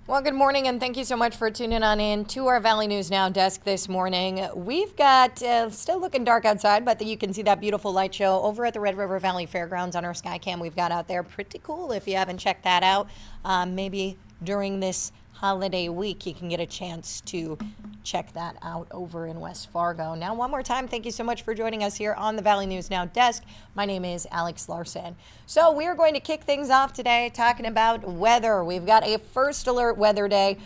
Well, good morning, and thank you so much for tuning on in to our Valley News Now desk this morning. We've got still looking dark outside, but you can see that beautiful light show over at the Red River Valley Fairgrounds on our Skycam we've got out there. Pretty cool if you haven't checked that out. Maybe during this holiday week, you can get a chance to check that out over in West Fargo. Now, one more time, thank you so much for joining us here on the Valley News Now desk. My name is Alex Larson. So we are going to kick things off today talking about weather. We've got a first alert weather day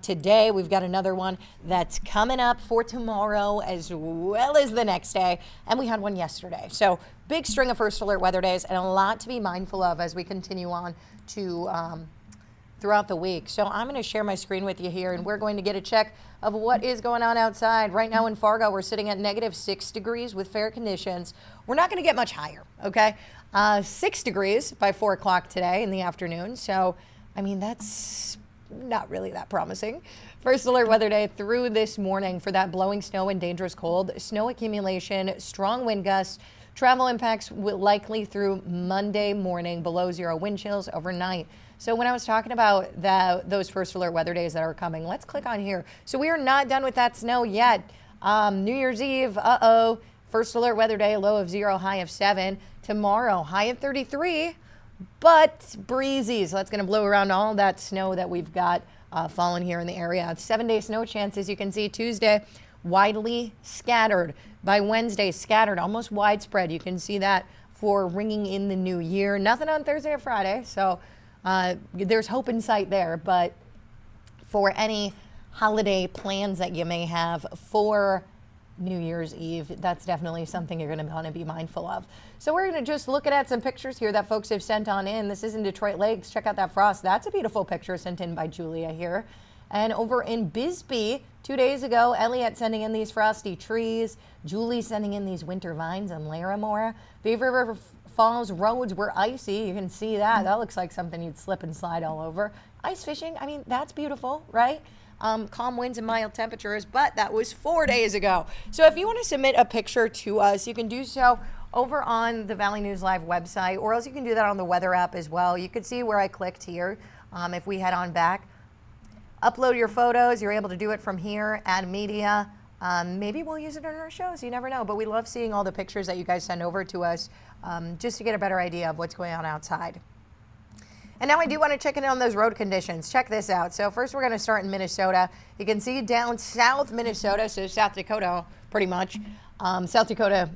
today. We've got another one that's coming up for tomorrow as well as the next day. And we had one yesterday. So big string of first alert weather days and a lot to be mindful of as we continue on to throughout the week. So I'm going to share my screen with you here, and we're going to get a check of what is going on outside. Right now in Fargo, we're sitting at -6 degrees with fair conditions. We're not going to get much higher, okay? 6 degrees by 4 o'clock today in the afternoon. So, I mean, that's not really that promising. First alert weather day through this morning for that blowing snow and dangerous cold. Snow accumulation, strong wind gusts, travel impacts likely through Monday morning, below zero wind chills overnight. So when I was talking about those first alert weather days that are coming, let's click on here. So we are not done with that snow yet. New Year's Eve, first alert weather day, low of 0, high of 7. Tomorrow, high of 33, but breezy. So that's going to blow around all that snow that we've got falling here in the area. 7-day snow chances, you can see Tuesday, widely scattered. By Wednesday, scattered, almost widespread. You can see that for ringing in the new year. Nothing on Thursday or Friday, so there's hope in sight there. But for any holiday plans that you may have for New Year's Eve, that's definitely something you're going to want to be mindful of. So we're going to just look at some pictures here that folks have sent on in. This is in Detroit Lakes. Check out that frost. That's a beautiful picture sent in by Julia here. And over in Bisbee, 2 days ago, Elliot sending in these frosty trees. Julie sending in these winter vines in Larimore. Beaver River Falls roads were icy. You can see that. That looks like something you'd slip and slide all over. Ice fishing, I mean, that's beautiful, right? Calm winds and mild temperatures, but that was 4 days ago. So if you want to submit a picture to us, you can do so over on the Valley News Live website, or else you can do that on the weather app as well. You could see where I clicked here. If we head on back, upload your photos. You're able to do it from here, add media. Maybe we'll use it in our shows. You never know. But we love seeing all the pictures that you guys send over to us just to get a better idea of what's going on outside. And now I do want to check in on those road conditions. Check this out. So first we're going to start in Minnesota. You can see down south Minnesota, so South Dakota pretty much. South Dakota,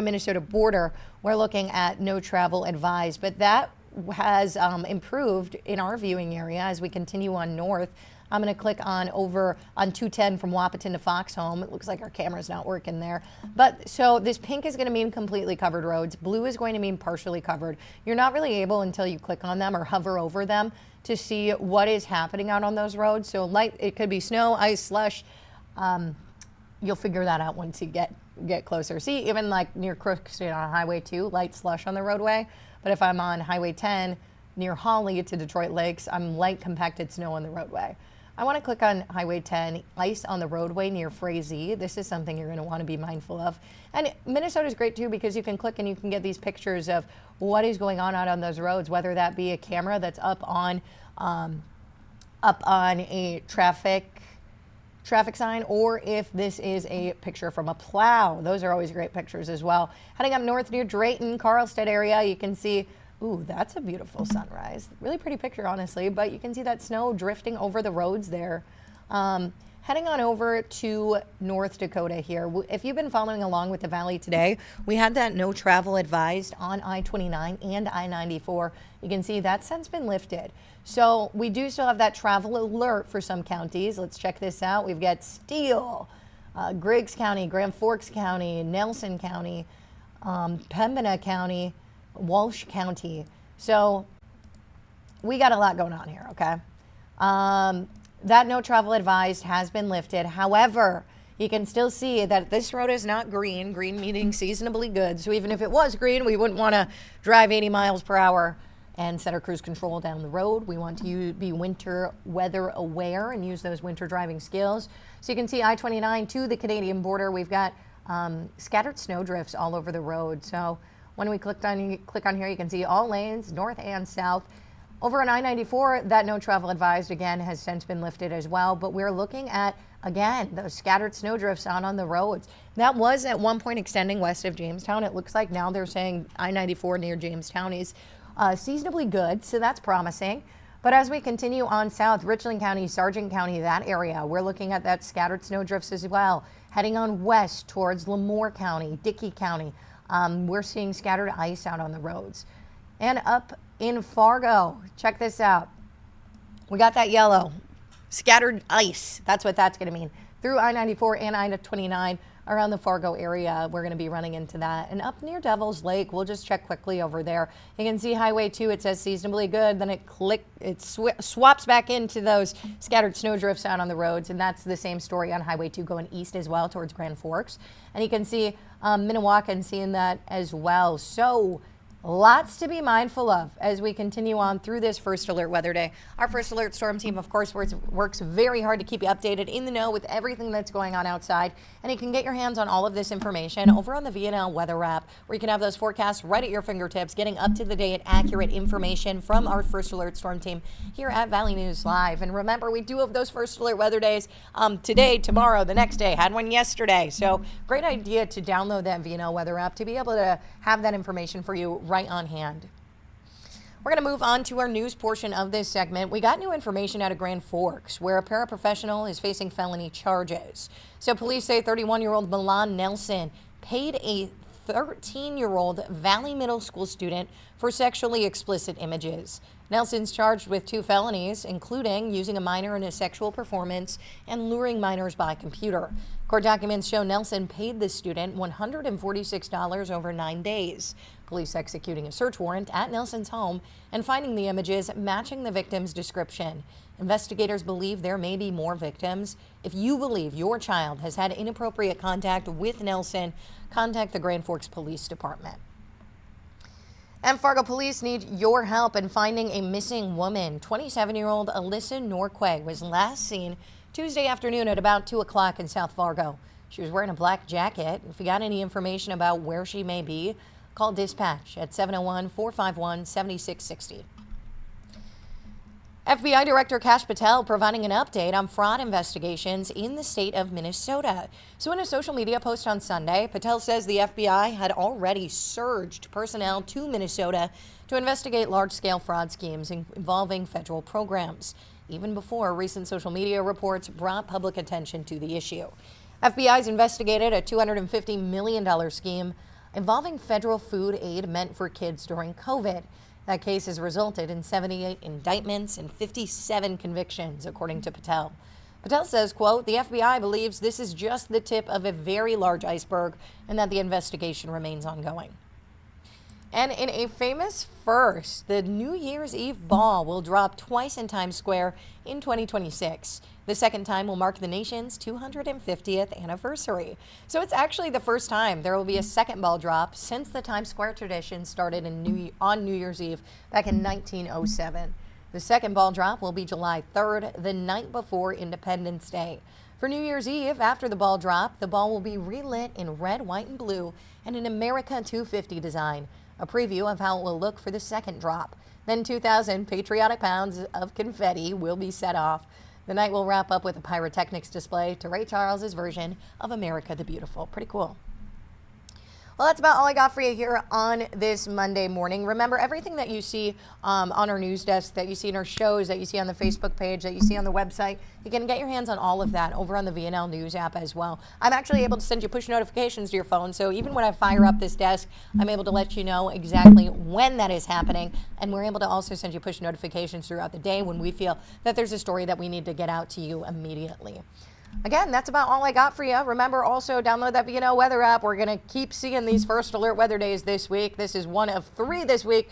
Minnesota border, we're looking at no travel advised. But that has improved in our viewing area as we continue on north. I'm going to click on over on 210 from Wahpeton to Foxhome. It looks like our camera's not working there. But so this pink is going to mean completely covered roads. Blue is going to mean partially covered. You're not really able until you click on them or hover over them to see what is happening out on those roads. So light, it could be snow, ice, slush. You'll figure that out once you get closer. See, even like near Crookston on Highway 2, light slush on the roadway. But if I'm on Highway 10 near Holly to Detroit Lakes, I'm light compacted snow on the roadway. I want to click on Highway 10, ice on the roadway near Frazee. This is something you're going to want to be mindful of. And Minnesota is great too because you can click and you can get these pictures of what is going on out on those roads, whether that be a camera that's up on a traffic sign, or if this is a picture from a plow. Those are always great pictures as well. Heading up north near Drayton, Carlstead area, you can see, ooh, that's a beautiful sunrise. Really pretty picture, honestly, but you can see that snow drifting over the roads there. Heading on over to North Dakota here. If you've been following along with the Valley today, we had that no travel advised on I-29 and I-94. You can see that since been lifted. So we do still have that travel alert for some counties. Let's check this out. We've got Steele, Griggs County, Grand Forks County, Nelson County, Pembina County, Walsh County. So we got a lot going on here, okay? That no travel advised has been lifted. However, you can still see that this road is not green, green meaning seasonably good. So even if it was green, we wouldn't want to drive 80 miles per hour and set our cruise control down the road. We want to be winter weather aware and use those winter driving skills. So you can see I-29 to the Canadian border. We've got scattered snow drifts all over the road. So when we click on here, you can see all lanes, north and south. Over on I-94, that no travel advised again has since been lifted as well, but we're looking at, again, those scattered snowdrifts out on the roads. That was at one point extending west of Jamestown. It looks like now they're saying I-94 near Jamestown is seasonably good, so that's promising. But as we continue on south, Richland County, Sargent County, that area, we're looking at that scattered snowdrifts as well. Heading on west towards Lemoore County, Dickey County, we're seeing scattered ice out on the roads. And up in Fargo, check this out. We got that yellow, scattered ice. That's what that's going to mean. Through I-94 and I-29 around the Fargo area, we're going to be running into that. And up near Devil's Lake, we'll just check quickly over there. You can see Highway 2, it says seasonably good. Then it swaps back into those scattered snowdrifts out on the roads. And that's the same story on Highway 2 going east as well towards Grand Forks. And you can see Minnewacan seeing that as well. So lots to be mindful of as we continue on through this first alert weather day. Our first alert storm team, of course, works very hard to keep you updated in the know with everything that's going on outside. And you can get your hands on all of this information over on the VNN weather app, where you can have those forecasts right at your fingertips, getting up to the date, accurate information from our first alert storm team here at Valley News Live. And remember, we do have those first alert weather days today, tomorrow, the next day. Had one yesterday. So great idea to download that VNN weather app to be able to have that information for you right on hand. We're going to move on to our news portion of this segment. We got new information out of Grand Forks, where a paraprofessional is facing felony charges. So police say 31-year-old Milan Nelson paid a 13-year-old Valley Middle School student for sexually explicit images. Nelson's charged with 2 felonies, including using a minor in a sexual performance and luring minors by computer. Court documents show Nelson paid the student $146 over 9 days. Police executing a search warrant at Nelson's home and finding the images matching the victim's description. Investigators believe there may be more victims. If you believe your child has had inappropriate contact with Nelson, contact the Grand Forks Police Department. And Fargo police need your help in finding a missing woman. 27-year-old Alyssa Norquay was last seen Tuesday afternoon at about 2 o'clock in South Fargo. She was wearing a black jacket. If you got any information about where she may be, call dispatch at 701-451-7660. FBI Director Kash Patel providing an update on fraud investigations in the state of Minnesota. So in a social media post on Sunday, Patel says the FBI had already surged personnel to Minnesota to investigate large-scale fraud schemes involving federal programs, even before recent social media reports brought public attention to the issue. FBI's investigated a $250 million scheme involving federal food aid meant for kids during COVID. That case has resulted in 78 indictments and 57 convictions, according to Patel. Patel says, quote, the FBI believes this is just the tip of a very large iceberg and that the investigation remains ongoing. And in a famous first, the New Year's Eve ball will drop twice in Times Square in 2026. The second time will mark the nation's 250th anniversary. So it's actually the first time there will be a second ball drop since the Times Square tradition started on New Year's Eve back in 1907. The second ball drop will be July 3rd, the night before Independence Day. For New Year's Eve, after the ball drop, the ball will be relit in red, white, and blue and an America 250 design. A preview of how it will look for the second drop. Then 2,000 patriotic pounds of confetti will be set off. The night will wrap up with a pyrotechnics display to Ray Charles's version of America the Beautiful. Pretty cool. Well, that's about all I got for you here on this Monday morning. Remember, everything that you see on our news desk, that you see in our shows, that you see on the Facebook page, that you see on the website, you can get your hands on all of that over on the VNL News app as well. I'm actually able to send you push notifications to your phone, so even when I fire up this desk, I'm able to let you know exactly when that is happening, and we're able to also send you push notifications throughout the day when we feel that there's a story that we need to get out to you immediately. Again, that's about all I got for you. Remember, also download that VNL weather app. We're going to keep seeing these first alert weather days this week. This is one of 3 this week,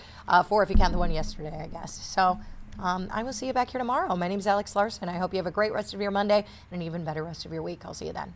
4 if you count the one yesterday, I guess. So I will see you back here tomorrow. My name is Alex Larson. I hope you have a great rest of your Monday and an even better rest of your week. I'll see you then.